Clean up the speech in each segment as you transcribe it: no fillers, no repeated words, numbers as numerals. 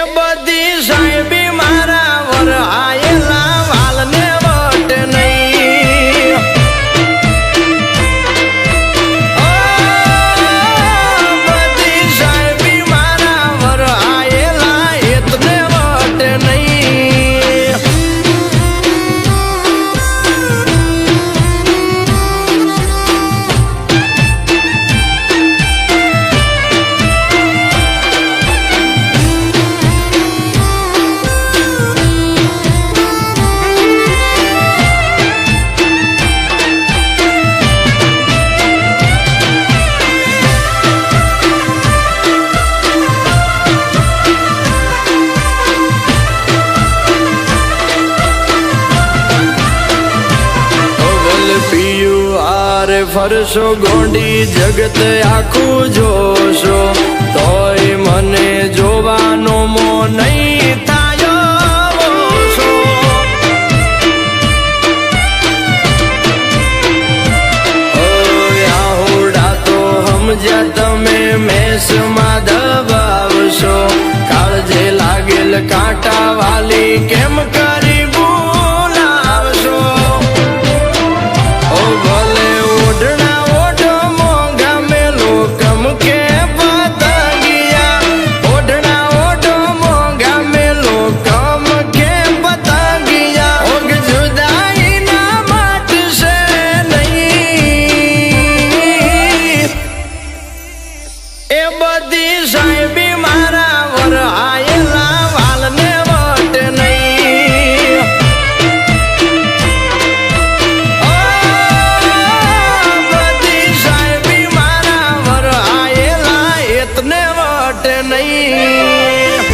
બધી સાહેબી મારા વર આયેલા વાલને વટ નહીં બધી સાહેબી મારા વર આયેલા એતને વટ નહીં ફરશો ગોંડી જગત આખું જોશો તોય મને જોવાનો મો નહીં થાયો છો આહોડા તો સમજ્યા તમે મેસમાં દબાવશો કાળજે લાગેલ કાંટા વાલી કેમ કરી બોલાવશો ઓ ભલે બધી સાહેબી મારા વર આયેલા વાલને વટ નહીં બધી સાહેબી મારા વર આયેલા એતને વટ નહીં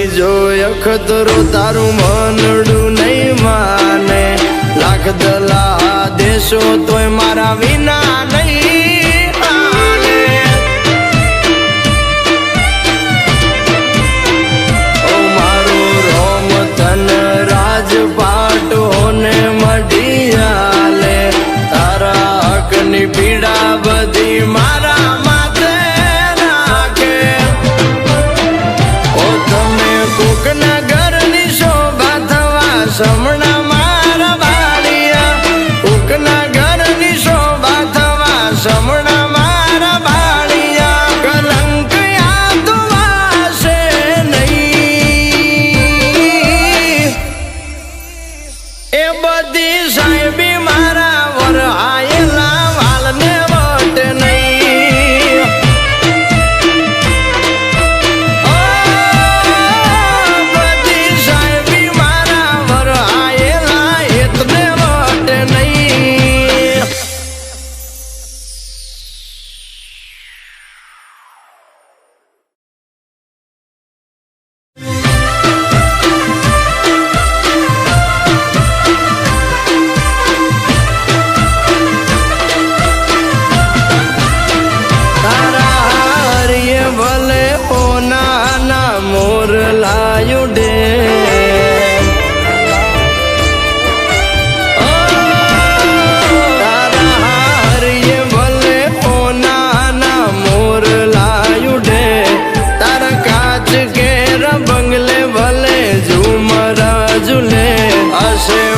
જો અખતરો તારું મનડું નહીં માને લાખ દલા દેશો તોય મારા વિના નહીં હાલે ઓ મારું રોમ તન રાજપાટ હોને મઢી હાલે તારા હકની પીડા બધી મારા માથે નાખે કોકના ઘરની શોભા થવા સમણા મારા બાળિયા કોકના ઘરની શોભા થવા સમણા મારા બાળિયા કલંક યાદ વાસે નહીં એ બધી સાહેબી મારા વર આયેલા વાલને વટ નહીં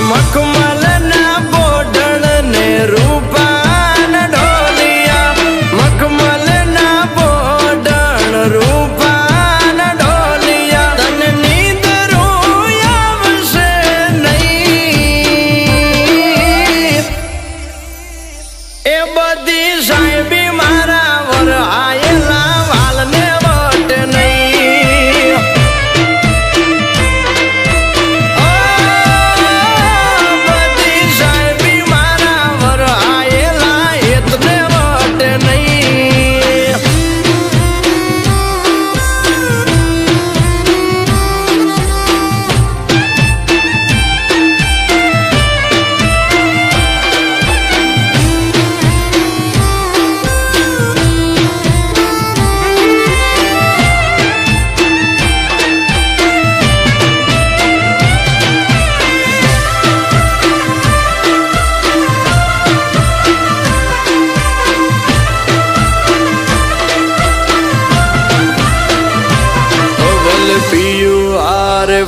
મખમલ ના બોડણ ને રૂપાન ઢોલિયા મખમલ ના બોડણ રૂપાન ઢોલિયા તન નીંદ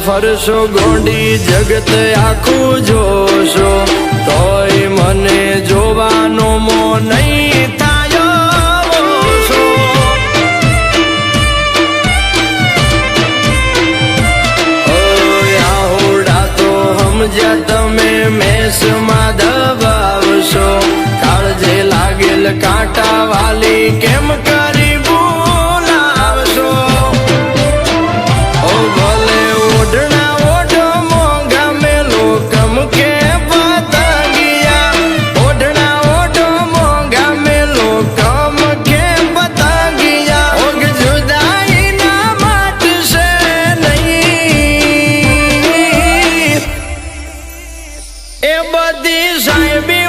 ફરશો ગોંડી જગત આખું જોશો, તોય મને જોવાનો મો નહીં થાયો છો. આહોડા તો સમજ્યા તમે મેસમાં દબાવશો, કાળજે લાગેલ કાંટા વાલી કેમ કરી બોલાવશો. ઓ ભલે ઓઢણા ઓઢો મોંઘા મેલો કમ કે પતંગિયા, ઓઢણા ઓઢો મોંઘા મેલો કમ કે પતંગિયા. ઓગ જુદાઈના માટશે નહીં એ બધી સાહેબી